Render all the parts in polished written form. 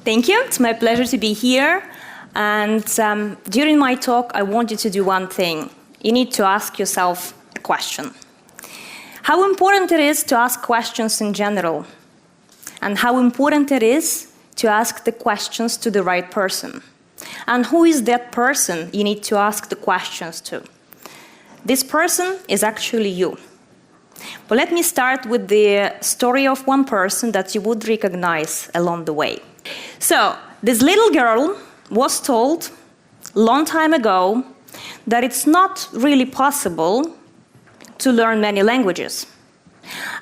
Thank you. It's my pleasure to be here. And during my talk, I want you to do one thing. You need to ask yourself a question. How important it is to ask questions in general, and how important it is to ask the questions to the right person. And who is that person you need to ask the questions to? This person is actually you. But let me start with the story of one person that you would recognize along the way. So, this little girl was told a long time ago that it's not really possible to learn many languages.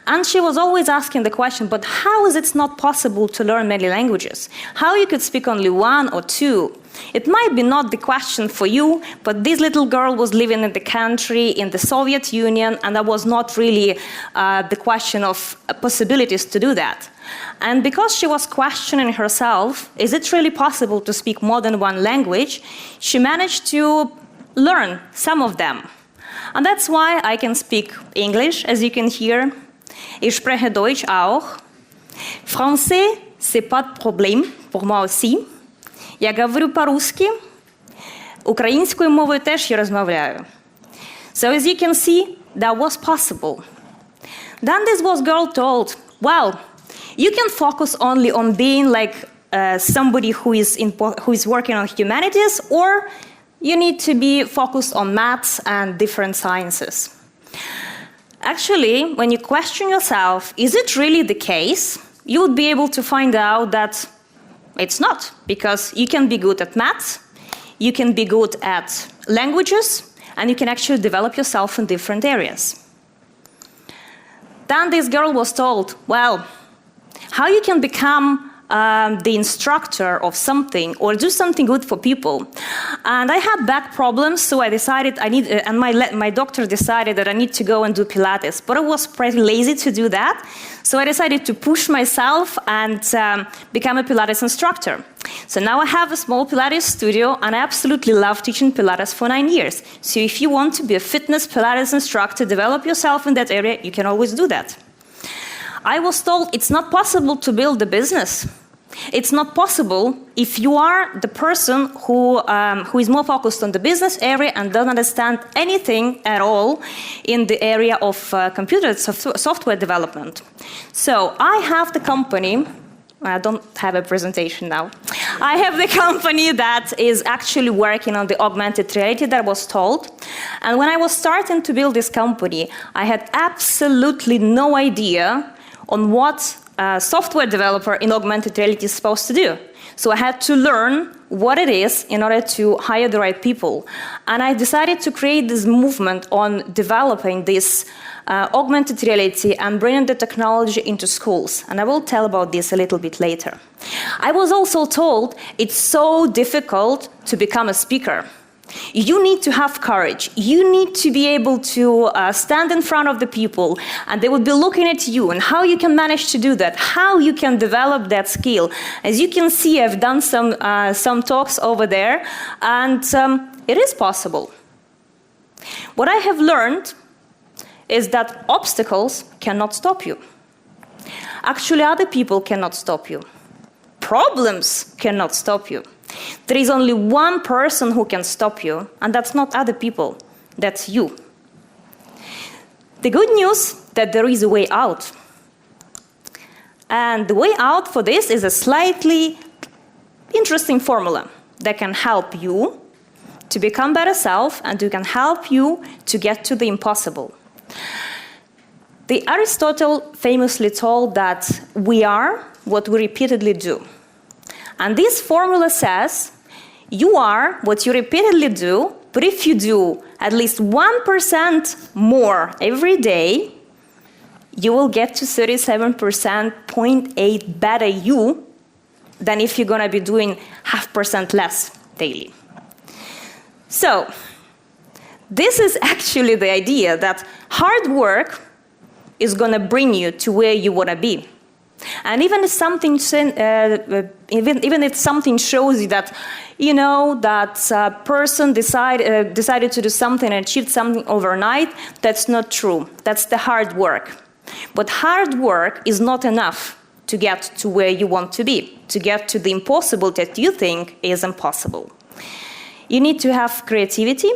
And she was always asking the question, but how is it not possible to learn many languages? How you could speak only one or two? It might be not the question for you, but this little girl was living in the country, in the Soviet Union, and that was not really the question of possibilities to do that. And because she was questioning herself, is it really possible to speak more than one language, she managed to learn some of them. And that's why I can speak English, as you can hear. Ich spreche Deutsch auch. Français, c'est pas de problème pour moi aussi. Я говорю по-русски. Українською мовою теж я розмовляю. So as you can see, that was possible. Then this was girl told, well, you can focus only on being like somebody who is working on humanities, or you need to be focused on maths and different sciences. Actually, when you question yourself, is it really the case? You would be able to find out that it's not, because you can be good at maths, you can be good at languages, and you can actually develop yourself in different areas. Then this girl was told, well, how you can become the instructor of something or do something good for people. And I had back problems, so I decided and my doctor decided that I need to go and do Pilates, but I was pretty lazy to do that. So I decided to push myself and become a Pilates instructor. So now I have a small Pilates studio, and I absolutely love teaching Pilates for 9 years. So if you want to be a fitness Pilates instructor, develop yourself in that area, you can always do that. I was told it's not possible to build a business. It's not possible if you are the person who is more focused on the business area and doesn't understand anything at all in the area of computer software development. So I have the company. I don't have a presentation now. I have the company that is actually working on the augmented reality that I was told. And when I was starting to build this company, I had absolutely no idea on what a software developer in augmented reality is supposed to do. So I had to learn what it is in order to hire the right people. And I decided to create this movement on developing this augmented reality and bringing the technology into schools. And I will tell about this a little bit later. I was also told it's so difficult to become a speaker. You need to have courage. You need to be able to stand in front of the people, and they will be looking at you, and how you can manage to do that, how you can develop that skill. As you can see, I've done some talks over there, and it is possible. What I have learned is that obstacles cannot stop you. Actually, other people cannot stop you. Problems cannot stop you. There is only one person who can stop you, and that's not other people, that's you. The good news that there is a way out. And the way out for this is a slightly interesting formula that can help you to become better self and can help you to get to the impossible. Aristotle famously told that we are what we repeatedly do. And this formula says, you are what you repeatedly do, but if you do at least 1% more every day, you will get to 37.8% better you than if you're going to be doing 0.5% less daily. So, this is actually the idea that hard work is going to bring you to where you want to be. And even if something, even if something shows you that, you know, that a person decided to do something and achieved something overnight, that's not true. That's the hard work. But hard work is not enough to get to where you want to be, to get to the impossible that you think is impossible. You need to have creativity,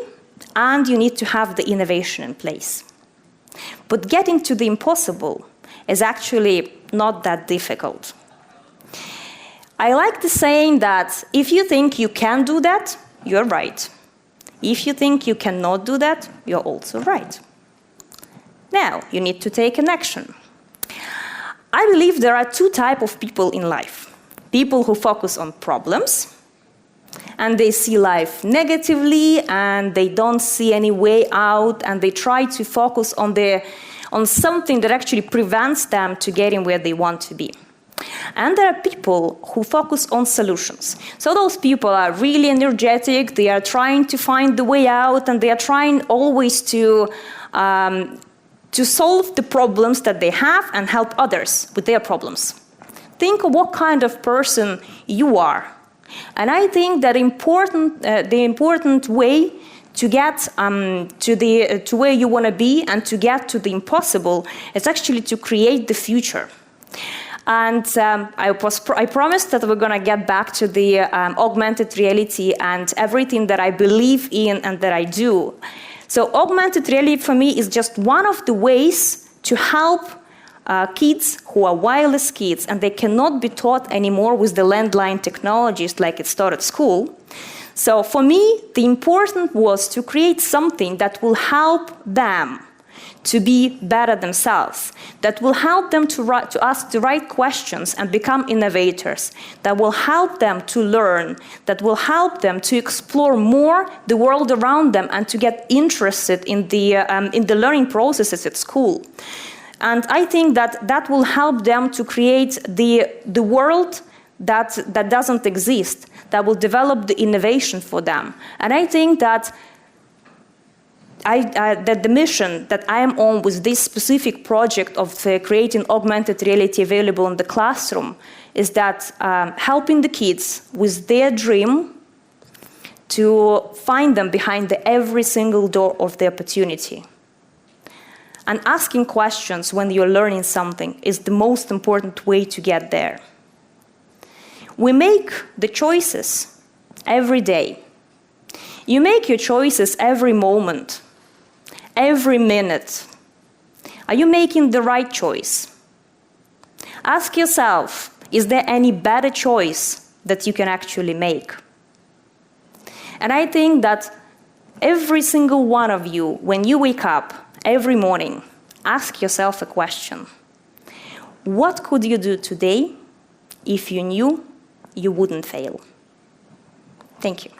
and you need to have the innovation in place. But getting to the impossible is actually not that difficult. I like the saying that if you think you can do that, you're right. If you think you cannot do that, you're also right. Now, you need to take an action. I believe there are two types of people in life. People who focus on problems, and they see life negatively, and they don't see any way out, and they try to focus on something that actually prevents them to getting where they want to be. And there are people who focus on solutions. So those people are really energetic, they are trying to find the way out, and they are trying always to solve the problems that they have and help others with their problems. Think of what kind of person you are. And I think that the important way to get to where you want to be and to get to the impossible is actually to create the future. And I promised that we're going to get back to the augmented reality and everything that I believe in and that I do. So augmented reality for me is just one of the ways to help kids who are wireless kids, and they cannot be taught anymore with the landline technologies like it's taught at school. So for me, the important was to create something that will help them to be better themselves, that will help them to ask the right questions and become innovators, that will help them to learn, that will help them to explore more the world around them and to get interested in the learning processes at school. And I think that will help them to create the world that doesn't exist, that will develop the innovation for them. And I think that that the mission that I am on with this specific project of creating augmented reality available in the classroom is that helping the kids with their dream to find them behind every single door of the opportunity. And asking questions when you're learning something is the most important way to get there. We make the choices every day. You make your choices every moment, every minute. Are you making the right choice? Ask yourself, is there any better choice that you can actually make? And I think that every single one of you, when you wake up every morning, ask yourself a question. What could you do today if you knew you wouldn't fail? Thank you.